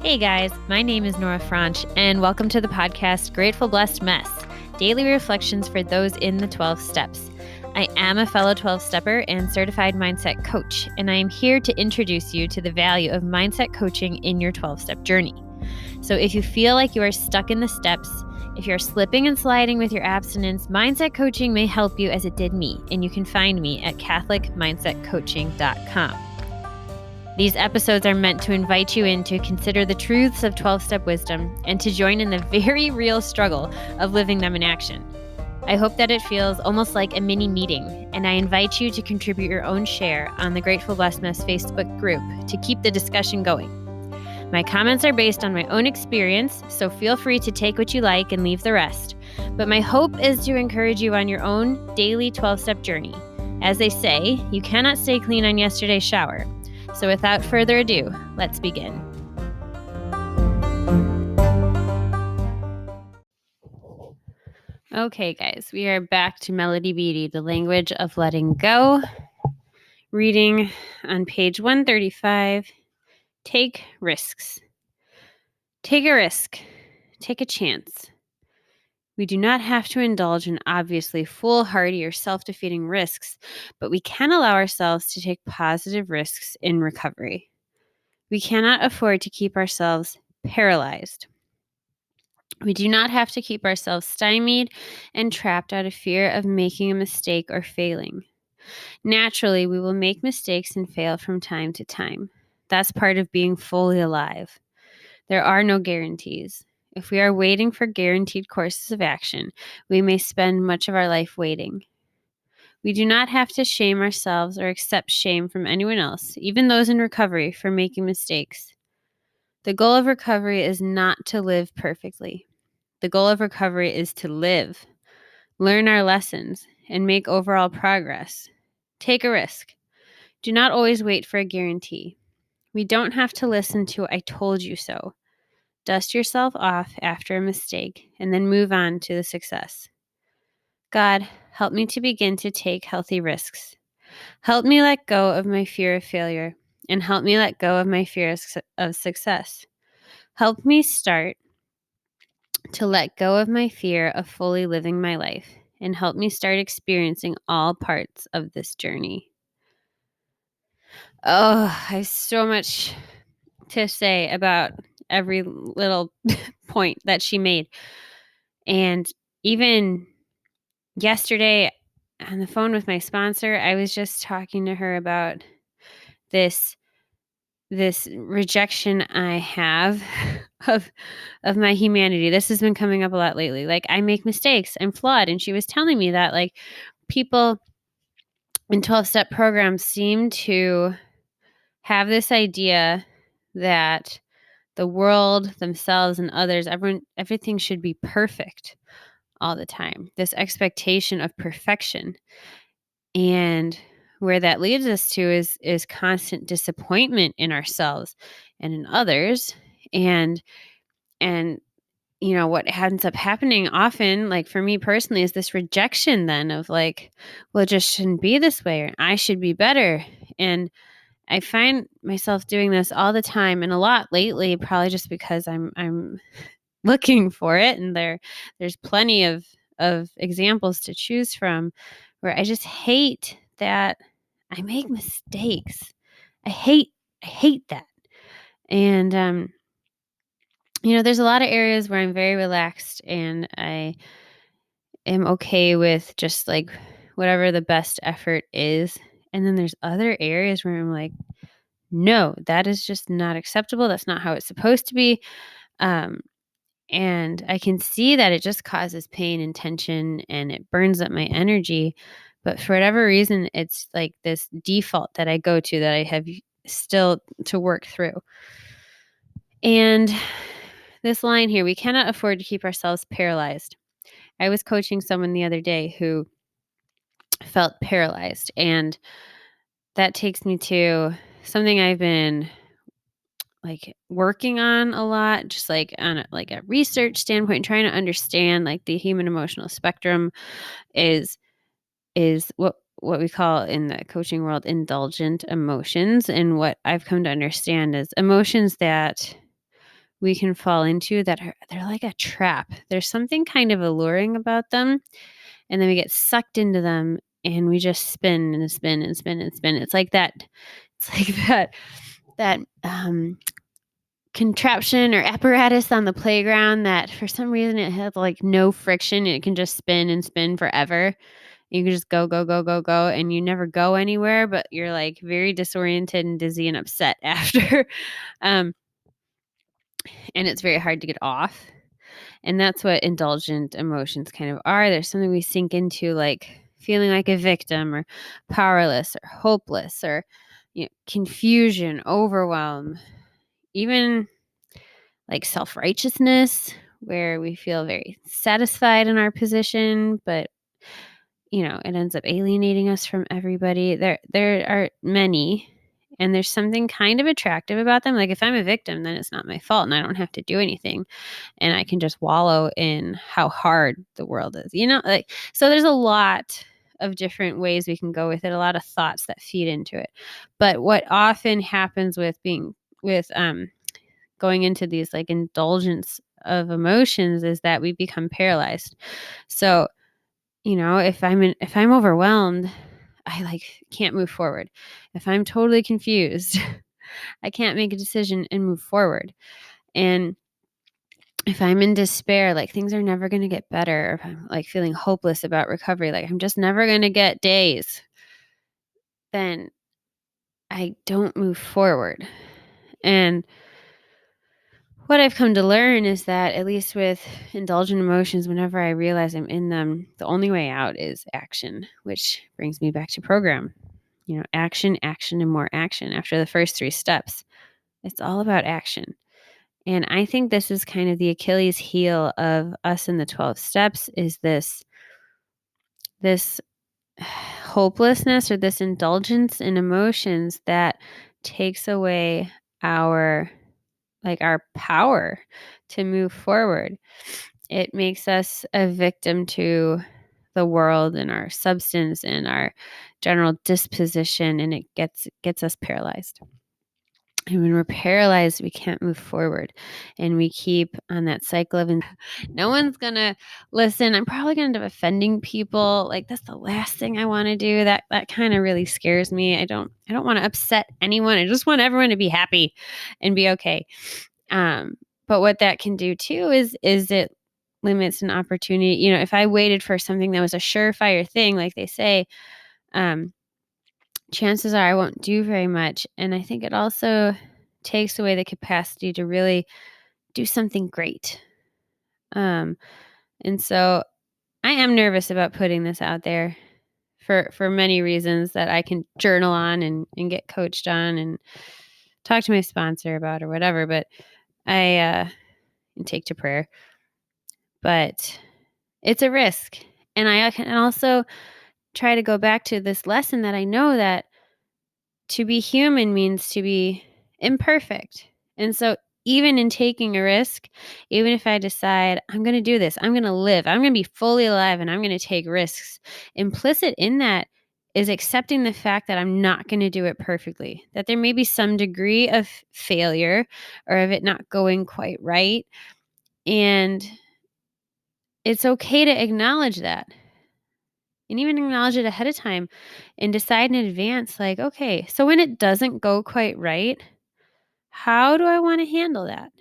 Hey guys, my name is Nora Franch, and welcome to the podcast Grateful Blessed Mess, daily reflections for those in the 12 steps. I am a fellow 12-stepper and certified mindset coach, and I am here to introduce you to the value of mindset coaching in your 12-step journey. So if you feel like you are stuck in the steps, if you're slipping and sliding with your abstinence, mindset coaching may help you as it did me, and you can find me at CatholicMindsetCoaching.com. These episodes are meant to invite you in to consider the truths of 12-step wisdom and to join in the very real struggle of living them in action. I hope that it feels almost like a mini meeting, and I invite you to contribute your own share on the Grateful Blessedness Facebook group to keep the discussion going. My comments are based on my own experience, so feel free to take what you like and leave the rest. But my hope is to encourage you on your own daily 12-step journey. As they say, you cannot stay clean on yesterday's shower. So without further ado, let's begin. Okay, guys, we are back to Melody.The, the language of letting go. Reading on page 135, take risks. Take a risk. Take a chance. We do not have to indulge in obviously foolhardy or self-defeating risks, but we can allow ourselves to take positive risks in recovery. We cannot afford to keep ourselves paralyzed. We do not have to keep ourselves stymied and trapped out of fear of making a mistake or failing. Naturally, we will make mistakes and fail from time to time. That's part of being fully alive. There are no guarantees. If we are waiting for guaranteed courses of action, we may spend much of our life waiting. We do not have to shame ourselves or accept shame from anyone else, even those in recovery, for making mistakes. The goal of recovery is not to live perfectly. The goal of recovery is to live, learn our lessons, and make overall progress. Take a risk. Do not always wait for a guarantee. We don't have to listen to "I told you so." Dust yourself off after a mistake and then move on to the success. God, help me to begin to take healthy risks. Help me let go of my fear of failure, and help me let go of my fear of success. Help me start to let go of my fear of fully living my life, and help me start experiencing all parts of this journey. Oh, I have so much to say about every little point that she made. And even yesterday on the phone with my sponsor, I was just talking to her about this rejection I have of my humanity. This has been coming up a lot lately. Like, I make mistakes. I'm flawed. And she was telling me that, like, people in 12-step programs seem to have this idea that the world, themselves, and others, everything should be perfect all the time. This expectation of perfection. And where that leads us to is constant disappointment in ourselves and in others. And you know, what ends up happening often, like for me personally, is this rejection then of like, well, it just shouldn't be this way, or I should be better. And I find myself doing this all the time, and a lot lately, probably just because I'm looking for it, and there's plenty of examples to choose from where I just hate that I make mistakes. I hate that. And you know, there's a lot of areas where I'm very relaxed and I am okay with just like whatever the best effort is. And then there's other areas where I'm like, no, that is just not acceptable. That's not how it's supposed to be. And I can see that it just causes pain and tension and it burns up my energy. But for whatever reason, it's like this default that I go to that I have still to work through. And this line here, we cannot afford to keep ourselves paralyzed. I was coaching someone the other day who felt paralyzed. And that takes me to something I've been like working on a lot, just like on a research standpoint, trying to understand like the human emotional spectrum is what we call in the coaching world indulgent emotions. And what I've come to understand is emotions that we can fall into that they're like a trap. There's something kind of alluring about them, and then we get sucked into them and we just spin and spin and spin and spin. It's like that. It's like that contraption or apparatus on the playground that for some reason it has like no friction and it can just spin and spin forever. You can just go, go, go, go, go, and you never go anywhere, but you're like very disoriented and dizzy and upset after. And it's very hard to get off. And that's what indulgent emotions kind of are. There's something we sink into, like feeling like a victim or powerless or hopeless or confusion, overwhelm, even like self-righteousness, where we feel very satisfied in our position, but it ends up alienating us from everybody. There are many, and there's something kind of attractive about them. Like if I'm a victim, then it's not my fault and I don't have to do anything. And I can just wallow in how hard the world is, so there's a lot of different ways we can go with it, a lot of thoughts that feed into it. But what often happens with going into these like indulgence of emotions is that we become paralyzed. So, if I'm overwhelmed, I like can't move forward. If I'm totally confused, I can't make a decision and move forward. And if I'm in despair, like things are never going to get better, or if I'm like feeling hopeless about recovery, like I'm just never going to get days, then I don't move forward. And what I've come to learn is that at least with indulgent emotions, whenever I realize I'm in them, the only way out is action, which brings me back to program. Action, action, and more action. After the first 3 steps, it's all about action. And I think this is kind of the Achilles heel of us in the 12 steps is this hopelessness or this indulgence in emotions that takes away our power to move forward. It makes us a victim to the world and our substance and our general disposition, and it gets us paralyzed. And when we're paralyzed, we can't move forward, and we keep on that cycle of no one's gonna listen. I'm probably gonna end up offending people. Like that's the last thing I want to do. That kind of really scares me. I don't want to upset anyone. I just want everyone to be happy and be okay. But what that can do too is it limits an opportunity. If I waited for something that was a surefire thing, like they say, chances are I won't do very much. And I think it also takes away the capacity to really do something great. And so I am nervous about putting this out there for many reasons that I can journal on and get coached on and talk to my sponsor about or whatever. But I take to prayer. But it's a risk. And I can also try to go back to this lesson that I know that to be human means to be imperfect. And so even in taking a risk, even if I decide I'm going to do this, I'm going to live, I'm going to be fully alive and I'm going to take risks, implicit in that is accepting the fact that I'm not going to do it perfectly, that there may be some degree of failure or of it not going quite right. And it's okay to acknowledge that. And even acknowledge it ahead of time and decide in advance, like, okay, so when it doesn't go quite right, how do I want to handle that?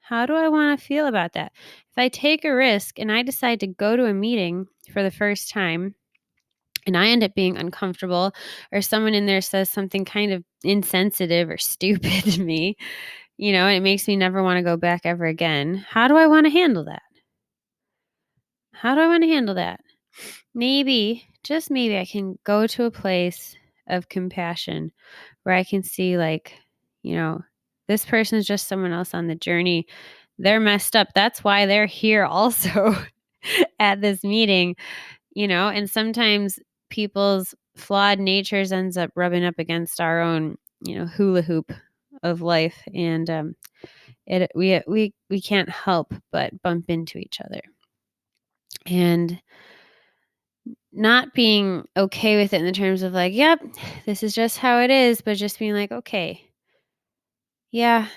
How do I want to feel about that? If I take a risk and I decide to go to a meeting for the first time and I end up being uncomfortable or someone in there says something kind of insensitive or stupid to me, and it makes me never want to go back ever again. How do I want to handle that? How do I want to handle that? Maybe, just maybe I can go to a place of compassion where I can see like, this person is just someone else on the journey. They're messed up. That's why they're here also at this meeting, and sometimes people's flawed natures ends up rubbing up against our own, hula hoop of life. And we can't help but bump into each other. And not being okay with it in the terms of like, yep, this is just how it is, but just being like, okay, yeah,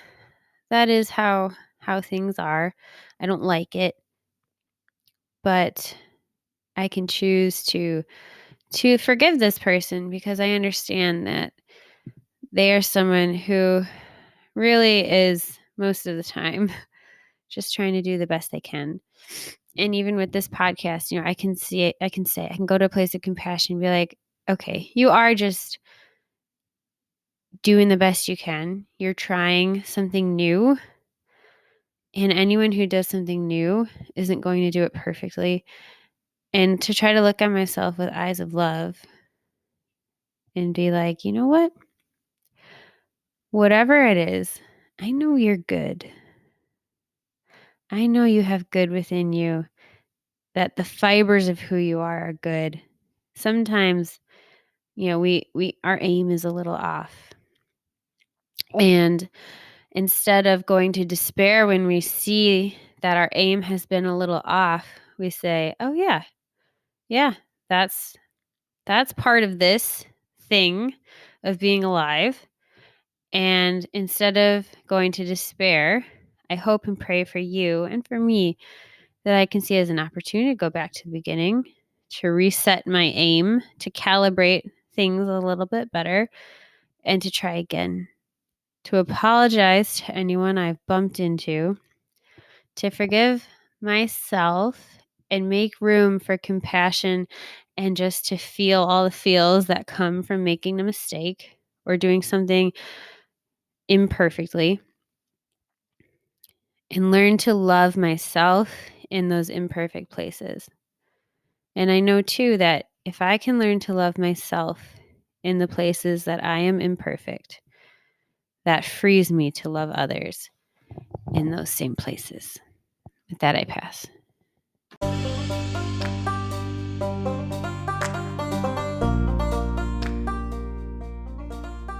that is how how things are. I don't like it, but I can choose to forgive this person because I understand that they are someone who really is most of the time just trying to do the best they can. And even with this podcast, I can see it, I can go to a place of compassion and be like, okay, you are just doing the best you can. You're trying something new. And anyone who does something new isn't going to do it perfectly. And to try to look at myself with eyes of love and be like, you know what? Whatever it is, I know you're good. I know you have good within you, that the fibers of who you are good. Sometimes, we our aim is a little off. And instead of going to despair when we see that our aim has been a little off, we say, oh yeah, that's part of this thing of being alive. And instead of going to despair, I hope and pray for you and for me that I can see as an opportunity to go back to the beginning, to reset my aim, to calibrate things a little bit better, and to try again, to apologize to anyone I've bumped into, to forgive myself and make room for compassion and just to feel all the feels that come from making a mistake or doing something imperfectly, and learn to love myself in those imperfect places. And I know too that if I can learn to love myself in the places that I am imperfect, that frees me to love others in those same places. With that, I pass.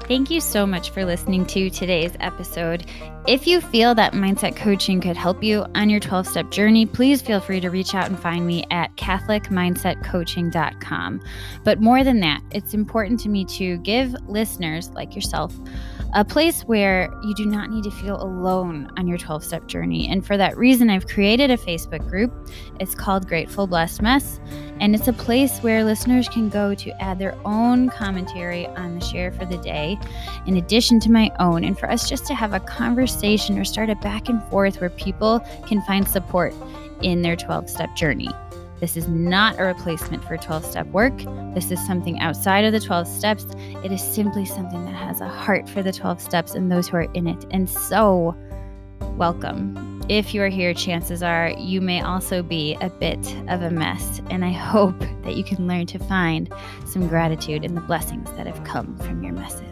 Thank you so much for listening to today's episode. If you feel that mindset coaching could help you on your 12-step journey, please feel free to reach out and find me at catholicmindsetcoaching.com. But more than that, it's important to me to give listeners like yourself a place where you do not need to feel alone on your 12-step journey. And for that reason, I've created a Facebook group. It's called Grateful Blessed Mess. And it's a place where listeners can go to add their own commentary on the share for the day, in addition to my own, and for us just to have a conversation or start a back and forth where people can find support in their 12-step journey. This is not a replacement for 12-step work. This is something outside of the 12 steps. It is simply something that has a heart for the 12 steps and those who are in it. And so, welcome. If you are here, chances are you may also be a bit of a mess. And I hope that you can learn to find some gratitude in the blessings that have come from your messes.